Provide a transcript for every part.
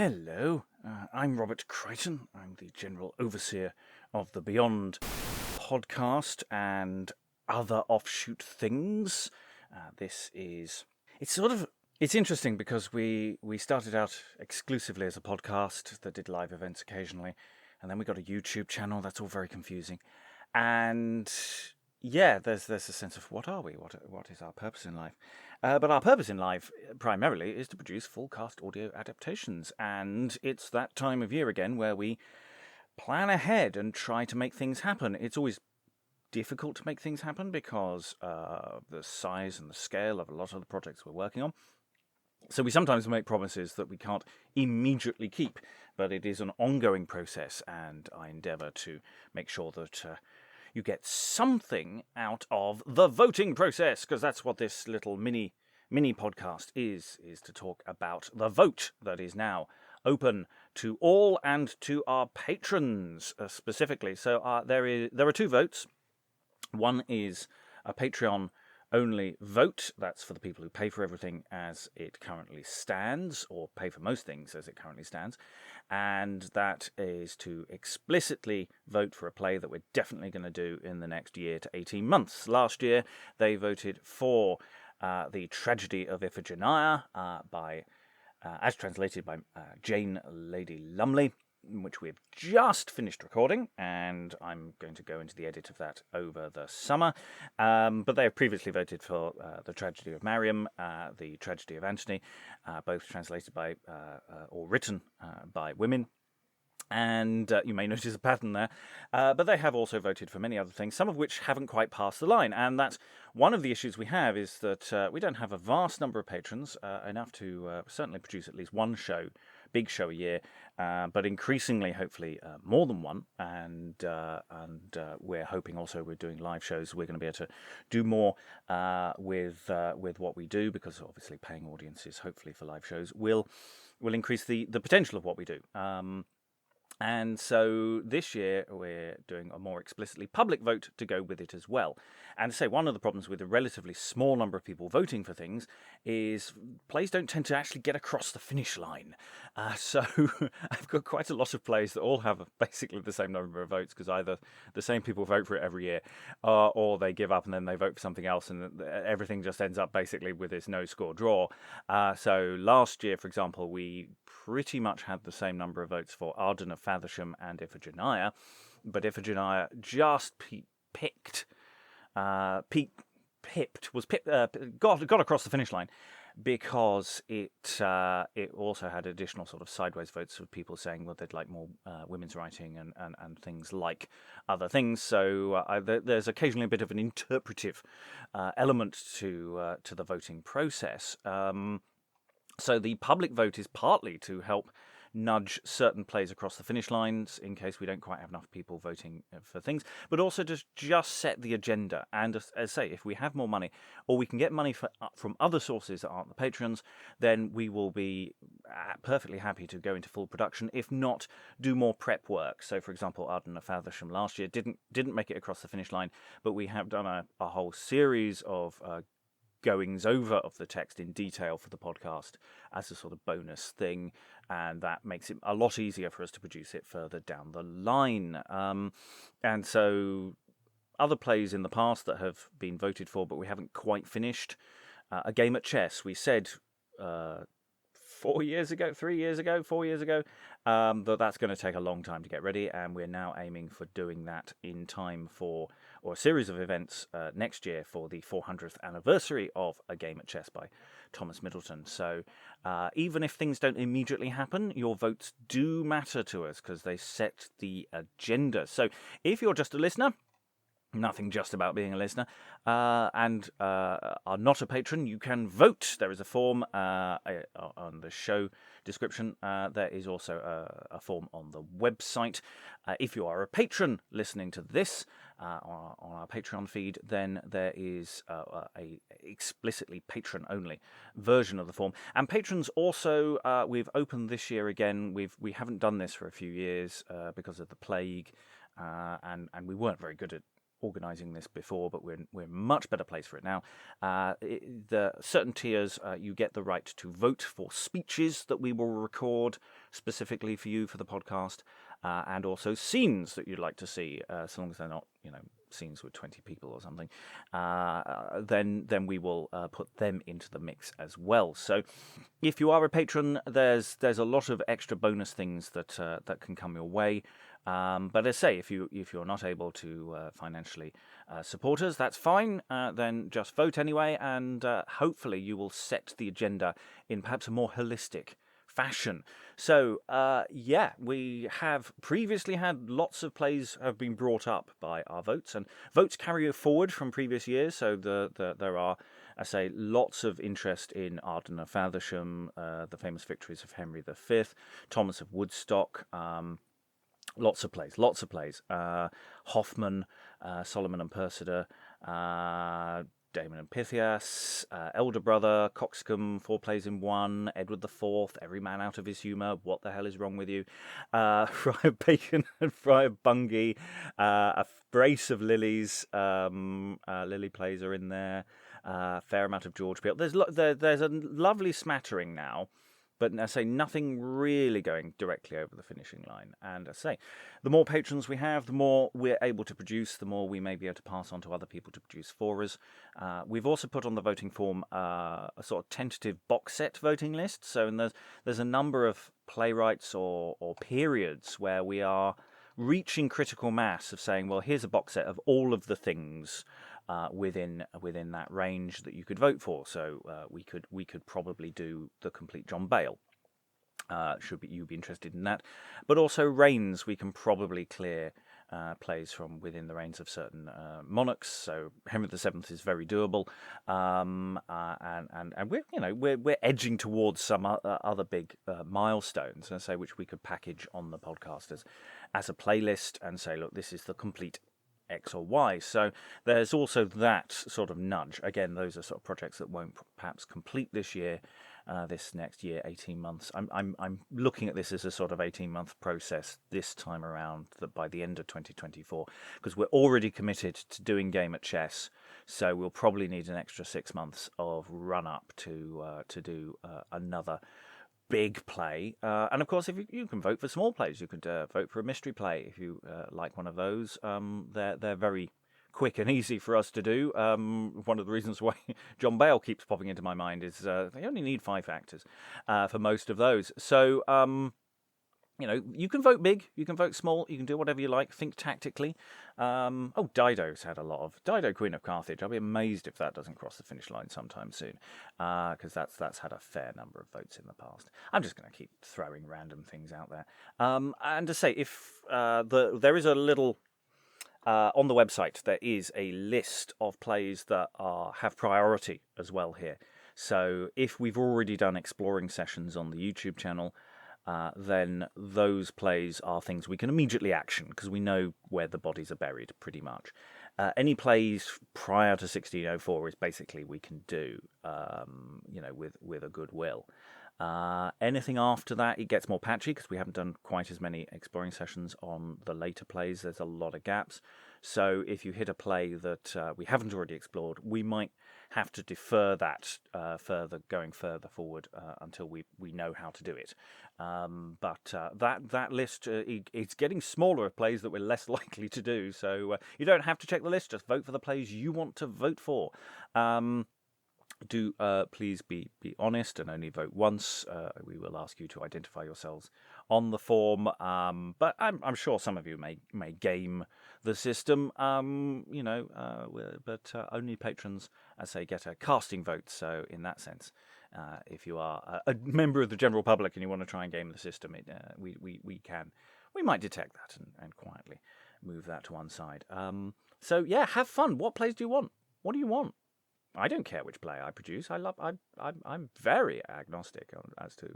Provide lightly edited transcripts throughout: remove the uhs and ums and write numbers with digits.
Hello, I'm Robert Crighton. I'm the General Overseer of the Beyond Podcast and other offshoot things. It's interesting because we started out exclusively as a podcast that did live events occasionally, and then we got a YouTube channel. That's all very confusing. And yeah, there's a sense of what are we? What is our purpose in life? But our purpose in life, primarily, is to produce full-cast audio adaptations. And it's that time of year again where we plan ahead and try to make things happen. It's always difficult to make things happen because the size and the scale of a lot of the projects we're working on. So we sometimes make promises that we can't immediately keep, but it is an ongoing process, and I endeavour to make sure that you get something out of the voting process, because that's what this little mini podcast is to talk about the vote that is now open to all and to our patrons specifically. So there are two votes. One is a Patreon only vote. That's for the people who pay for everything as it currently stands, or pay for most things as it currently stands. And that is to explicitly vote for a play that we're definitely going to do in the next year to 18 months. Last year, they voted for the Tragedy of Iphigenia as translated by Jane Lady Lumley, which we've just finished recording, and I'm going to go into the edit of that over the summer. But they have previously voted for the Tragedy of Mariam, the Tragedy of Antony, both translated by or written by women. And you may notice a pattern there. But they have also voted for many other things, some of which haven't quite passed the line. And that's one of the issues we have, is that we don't have a vast number of patrons, enough to certainly produce at least one big show a year, but increasingly, hopefully, more than one. And we're hoping also we're doing live shows. We're going to be able to do more with what we do, because obviously paying audiences, hopefully for live shows, will increase the potential of what we do. And so this year we're doing a more explicitly public vote to go with it as well. And to say, one of the problems with a relatively small number of people voting for things is plays don't tend to actually get across the finish line. So I've got quite a lot of plays that all have basically the same number of votes, because either the same people vote for it every year, or they give up and then they vote for something else, and everything just ends up basically with this no-score draw. So last year, for example, we pretty much had the same number of votes for Arden of Faversham and Iphigenia, but Iphigenia just got across the finish line, because it also had additional sort of sideways votes of people saying, well, they'd like more women's writing and things like other things. So there's occasionally a bit of an interpretive element to the voting process. So the public vote is partly to help nudge certain plays across the finish lines in case we don't quite have enough people voting for things, but also to just set the agenda. And as I say, if we have more money, or we can get money from other sources that aren't the patrons, then we will be perfectly happy to go into full production, if not do more prep work. So, for example, Arden of Faversham last year didn't make it across the finish line, but we have done a whole series of goings over of the text in detail for the podcast as a sort of bonus thing, and that makes it a lot easier for us to produce it further down the line. And so other plays in the past that have been voted for but we haven't quite finished, A Game at Chess, we said 4 years ago, that that's going to take a long time to get ready, and we're now aiming for doing that in time for a series of events next year for the 400th anniversary of A Game at Chess by Thomas Middleton. So even if things don't immediately happen, your votes do matter to us, because they set the agenda. So if you're just a listener, nothing just about being a listener, and are not a patron, you can vote. There is a form on the show description. There is also a form on the website. If you are a patron listening to this on our Patreon feed, then there is a explicitly patron-only version of the form. And patrons also, we've opened this year again. We haven't done this for a few years because of the plague, and we weren't very good at organising this before, but we're in a much better place for it now. The certain tiers, you get the right to vote for speeches that we will record specifically for you for the podcast, and also scenes that you'd like to see, so long as they're not, scenes with 20 people or something. Then we will put them into the mix as well. So, if you are a patron, there's a lot of extra bonus things that can come your way. But as I say, if you're not able to financially support us, that's fine. Then just vote anyway, and hopefully you will set the agenda in perhaps a more holistic fashion. So, we have previously had lots of plays have been brought up by our votes, and votes carry forward from previous years. So there are, I say, lots of interest in Arden of Faversham, the famous victories of Henry V, Thomas of Woodstock. Lots of plays. Hoffman, Solomon and Persida, Damon and Pythias, Elder Brother, Coxcomb, 4 plays in 1, Edward IV, Every Man Out of His Humour, What the Hell is Wrong with You, Friar Bacon and Friar Bungie, a brace of Lilies, Lily plays are in there, fair amount of George Peele. There's a lovely smattering now, but I say nothing really going directly over the finishing line. And I say, the more patrons we have, the more we're able to produce, the more we may be able to pass on to other people to produce for us. We've also put on the voting form a sort of tentative box set voting list. So there's a number of playwrights or periods where we are reaching critical mass of saying, well, here's a box set of all of the things within that range that you could vote for. So we could probably do the complete John Bale. You'd be interested in that, but also reigns. We can probably clear plays from within the reigns of certain monarchs. So Henry VII is very doable, and we're edging towards some other big milestones, and say which we could package on the podcast as a playlist and say, look, this is the complete X or Y. So there's also that sort of nudge. Again, those are sort of projects that won't perhaps complete this year, this next year, 18 months. I'm looking at this as a sort of 18-month process this time around, that by the end of 2024, because we're already committed to doing Game at Chess, so we'll probably need an extra 6 months of run-up to do another big play, and of course, if you can vote for small plays, you could vote for a mystery play if you like one of those. They're very quick and easy for us to do. One of the reasons why John Bale keeps popping into my mind is they only need 5 actors for most of those. So you can vote big, you can vote small, you can do whatever you like. Think tactically. Dido's had a lot of Dido, Queen of Carthage. I'll be amazed if that doesn't cross the finish line sometime soon, because that's had a fair number of votes in the past. I'm just going to keep throwing random things out there. And to say, if there is a little on the website, there is a list of plays that have priority as well here. So if we've already done exploring sessions on the YouTube channel, then those plays are things we can immediately action because we know where the bodies are buried, pretty much. Any plays prior to 1604 is basically we can do, with a good will. Anything after that, it gets more patchy because we haven't done quite as many exploring sessions on the later plays. There's a lot of gaps. So if you hit a play that we haven't already explored, we might have to defer that going further forward until we know how to do it. But that list, it's getting smaller of plays that we're less likely to do. So you don't have to check the list. Just vote for the plays you want to vote for. Do please be honest and only vote once. We will ask you to identify yourselves on the form, but I'm sure some of you may game the system, but only patrons, as I say, get a casting vote. So in that sense, if you are a member of the general public and you want to try and game the system, we might detect that and quietly move that to one side. So yeah, have fun. What plays do you want? What do you want? I don't care which play I produce. I'm very agnostic as to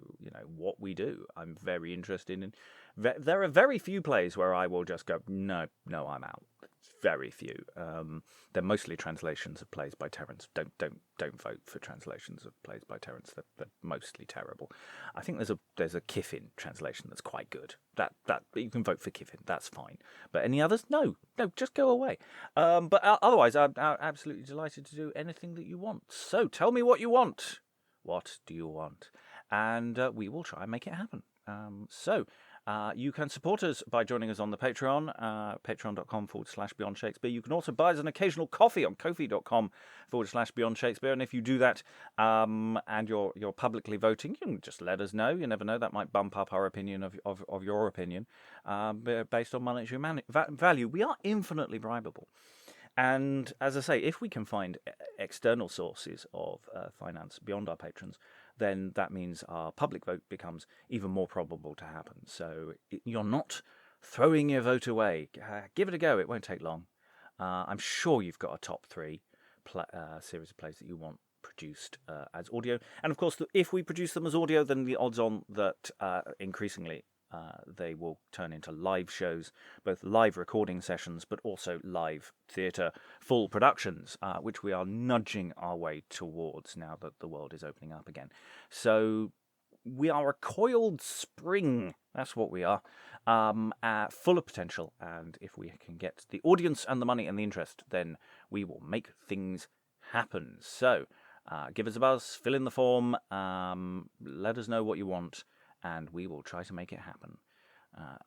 what we do. I'm very interested in. There are very few plays where I will just go, no, I'm out. very few. They're mostly translations of plays by Terence. Don't vote for translations of plays by Terence. They're mostly terrible. I think there's a Kiffin translation that's quite good. That you can vote for Kiffin. That's fine. But any others? No, just go away. But otherwise, I'm absolutely delighted to do anything that you want. So tell me what you want. What do you want? And we will try and make it happen. You can support us by joining us on the Patreon, patreon.com/Beyond Shakespeare. You can also buy us an occasional coffee on ko-fi.com/Beyond Shakespeare. And if you do that and you're publicly voting, you can just let us know. You never know, that might bump up our opinion of your opinion based on monetary value. We are infinitely bribable. And as I say, if we can find external sources of finance beyond our patrons, then that means our public vote becomes even more probable to happen. So you're not throwing your vote away. Give it a go. It won't take long. I'm sure you've got a top 3 series of plays that you want produced as audio. And of course, if we produce them as audio, then the odds on that increasingly they will turn into live shows, both live recording sessions, but also live theatre full productions, which we are nudging our way towards now that the world is opening up again. So we are a coiled spring. That's what we are, full of potential. And if we can get the audience and the money and the interest, then we will make things happen. So give us a buzz, fill in the form, let us know what you want, and we will try to make it happen.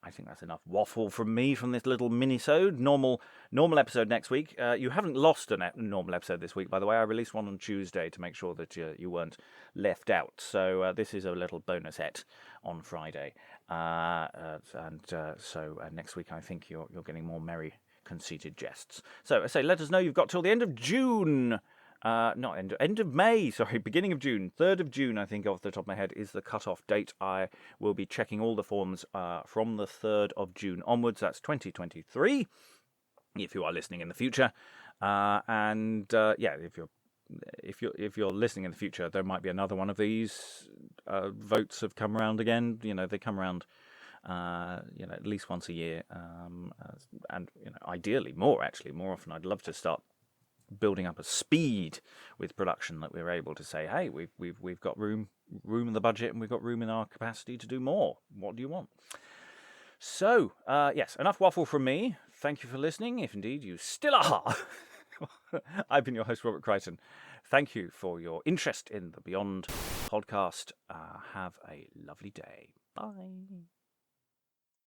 I think that's enough waffle from me from this little mini-sode. Normal episode next week. You haven't lost a normal episode this week, by the way. I released one on Tuesday to make sure that you weren't left out. So this is a little bonus-et on Friday. So next week I think you're getting more merry, conceited jests. So I say, let us know. You've got till the end of June. End of May, beginning of June. 3rd of June, I think, off the top of my head, is the cut-off date. I will be checking all the forms from the 3rd of June onwards. That's 2023, if you are listening in the future. If you're listening in the future, there might be another one of these votes have come around again. They come around at least once a year, and ideally more often. I'd love to start building up a speed with production that we're able to say, hey, we've got room in the budget and we've got room in our capacity to do more. What do you want? So, yes, enough waffle from me. Thank you for listening, if indeed you still are. I've been your host, Robert Crighton. Thank you for your interest in the Beyond podcast. Have a lovely day. Bye.